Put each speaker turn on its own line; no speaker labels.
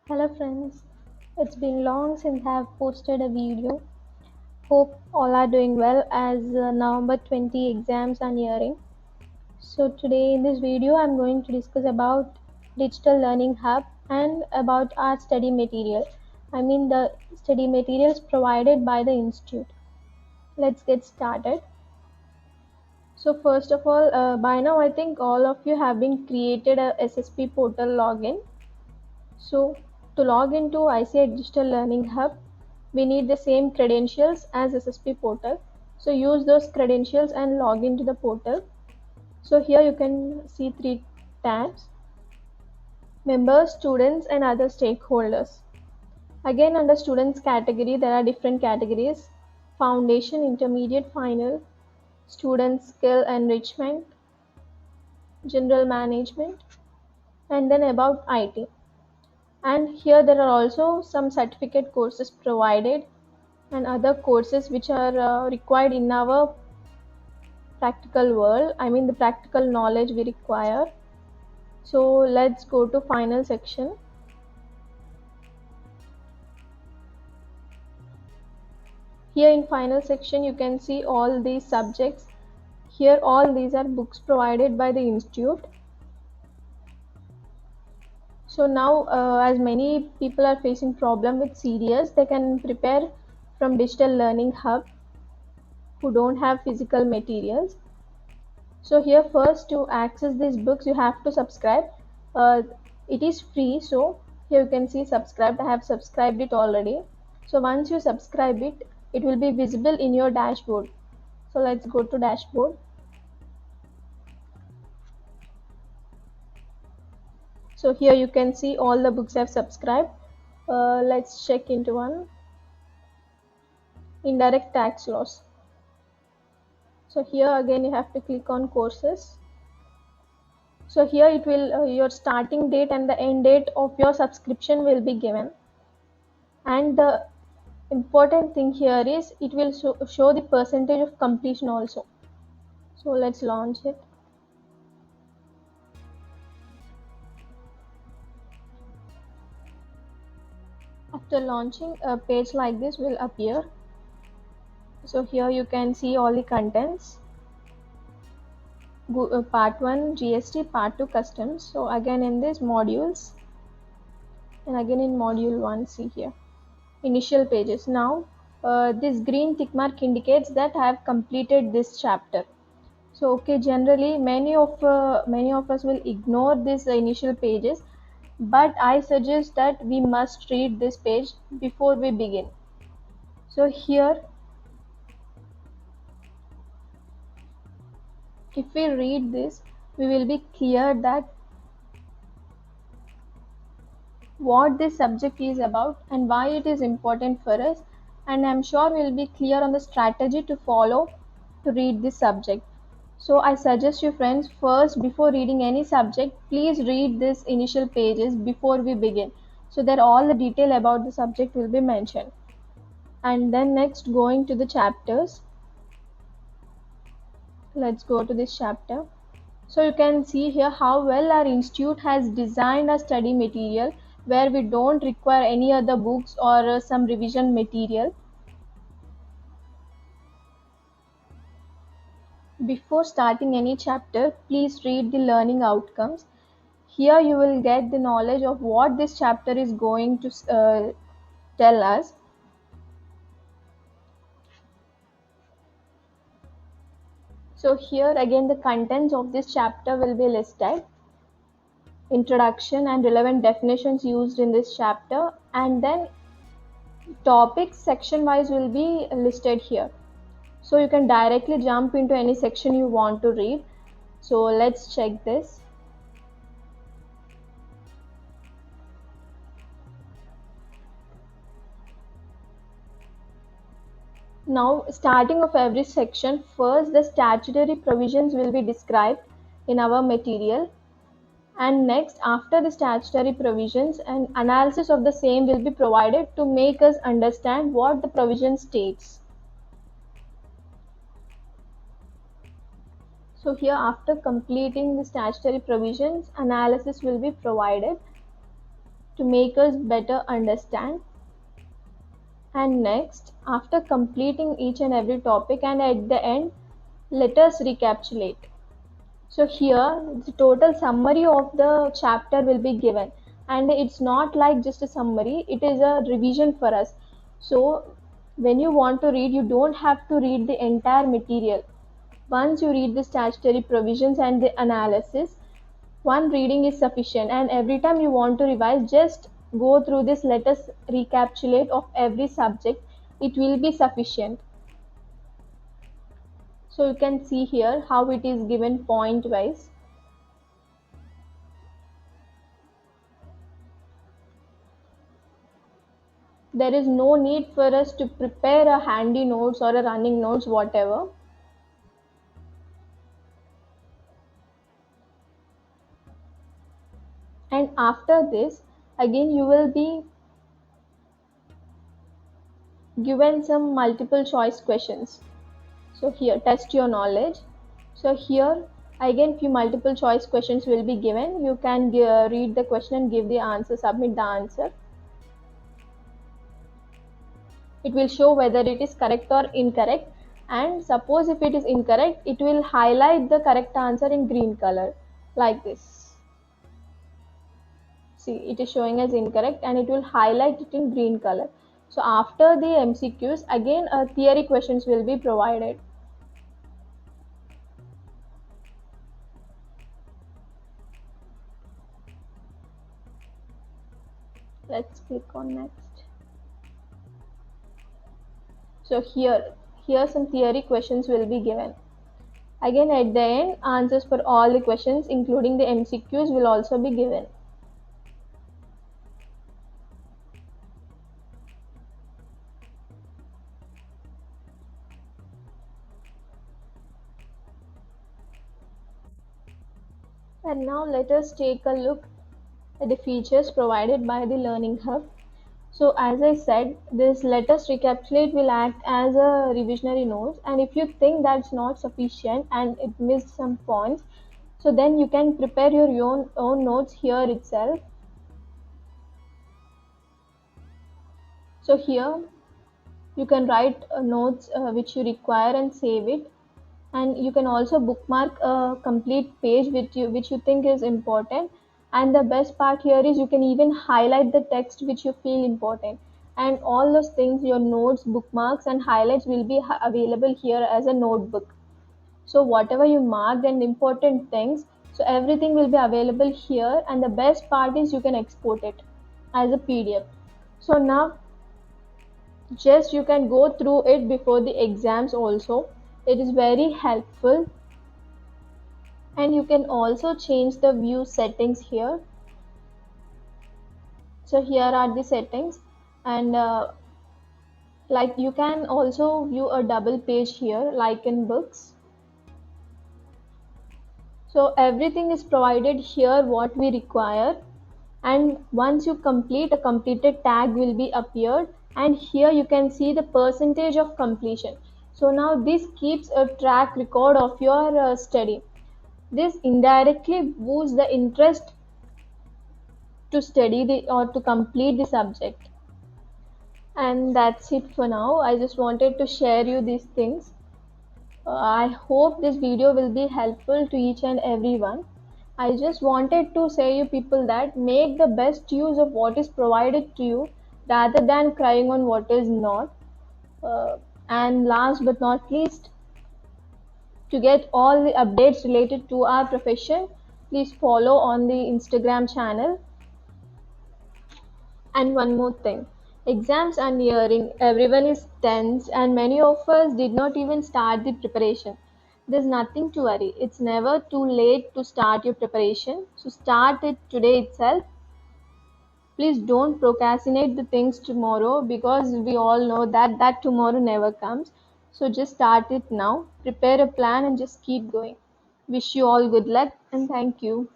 Hello friends, it's been long since I have posted a video. Hope all are doing well as November 20 exams are nearing. So today in this video I'm going to discuss about Digital Learning Hub and about our study material. I mean the study materials provided by the institute. Let's get started. So first of all, by now I think all of you have been created a SSP portal login. So to log into ICI Digital Learning Hub, we need the same credentials as SSP portal. So use those credentials and log into the portal. So here you can see three tabs: members, students, and other stakeholders. Again, under students category, there are different categories: foundation, intermediate, final, student skill enrichment, general management, and then about IT. And here there are also some certificate courses provided and other courses which are required in our practical world. I mean the practical knowledge we require. So let's go to final section. Here in final section you can see all these subjects. Here all these are books provided by the institute. So now as many people are facing problem with CDS, they can prepare from Digital Learning Hub who don't have physical materials. So here first, to access these books you have to subscribe. It is free, so here you can see subscribed. I have subscribed it already. So once you subscribe it, it will be visible in your dashboard. So let's go to dashboard. So here you can see all the books I have subscribed. Let's check into one: indirect tax laws. So here again you have to click on courses. So here it will your starting date and the end date of your subscription will be given. And the important thing here is it will show the percentage of completion also. So let's launch it. After launching, a page like this will appear. So here you can see all the contents: part 1 GST, part 2 customs. So again in this modules, and again in module 1, see here initial pages. Now this green tick mark indicates that I have completed this chapter. So okay, generally many of us will ignore these initial pages, but I suggest that we must read this page before we begin. So here, if we read this, we will be clear that what this subject is about and why it is important for us, and I'm sure we'll be clear on the strategy to follow to read this subject. So I suggest you friends, first before reading any subject, please read this initial pages before we begin, so that all the detail about the subject will be mentioned. And then next, going to the chapters. Let's go to this chapter. So you can see here how well our institute has designed a study material where we don't require any other books or some revision material. Before starting any chapter, please read the learning outcomes. Here you will get the knowledge of what this chapter is going to tell us. So here again the contents of this chapter will be listed: introduction and relevant definitions used in this chapter, and then topics section wise will be listed here. So you can directly jump into any section you want to read. So let's check this. Now, starting of every section, first the statutory provisions will be described in our material, and next, after the statutory provisions, an analysis of the same will be provided to make us understand what the provision states. So here, after completing the statutory provisions, analysis will be provided. to make us better understand. And next, after completing each and every topic, and at the end, let us recapitulate. So here the total summary of the chapter will be given, and it's not like just a summary, it is a revision for us. So when you want to read, you don't have to read the entire material. Once you read the statutory provisions and the analysis, one reading is sufficient, and every time you want to revise, just go through this, let us recapitulate of every subject, it will be sufficient. So you can see here how it is given point wise. There is no need for us to prepare a handy notes or a running notes, whatever. And after this, again you will be given some multiple choice questions. So here, test your knowledge. So here, again few multiple choice questions will be given. You can read the question and give the answer, submit the answer. It will show whether it is correct or incorrect. And suppose if it is incorrect, it will highlight the correct answer in green color, like this. See, it is showing as incorrect and it will highlight it in green color. So after the MCQs, again theory questions will be provided. Let's click on next. So here some theory questions will be given. Again at the end, answers for all the questions including the MCQs will also be given. And now let us take a look at the features provided by the Learning Hub. So as I said, this let us recapitulate will act as a revisionary notes, and if you think that's not sufficient and it missed some points, so then you can prepare your own notes here itself. So here you can write notes which you require and save it, and you can also bookmark a complete page which you think is important. And the best part here is you can even highlight the text which you feel important, and all those things, your notes, bookmarks and highlights will be available here as a notebook. So whatever you marked and important things, so everything will be available here, and the best part is you can export it as a PDF. So now just you can go through it before the exams also. It is very helpful. And you can also change the view settings here. So here are the settings, and like you can also view a double page here like in books. So everything is provided here what we require, and once you complete, a completed tag will be appeared, and here you can see the percentage of completion. So now this keeps a track record of your study. This indirectly boosts the interest to study or to complete the subject. And that's it for now. I just wanted to share you these things. I hope this video will be helpful to each and everyone. I just wanted to say you people that make the best use of what is provided to you rather than crying on what is not. And last but not least, to get all the updates related to our profession, please follow on the Instagram channel. And one more thing, exams are nearing, everyone is tense, and many of us did not even start the preparation. There's nothing to worry, it's never too late to start your preparation. So start it today itself. Please don't procrastinate the things tomorrow, because we all know that tomorrow never comes. So just start it now, prepare a plan, and just keep going. Wish you all good luck, and thank you.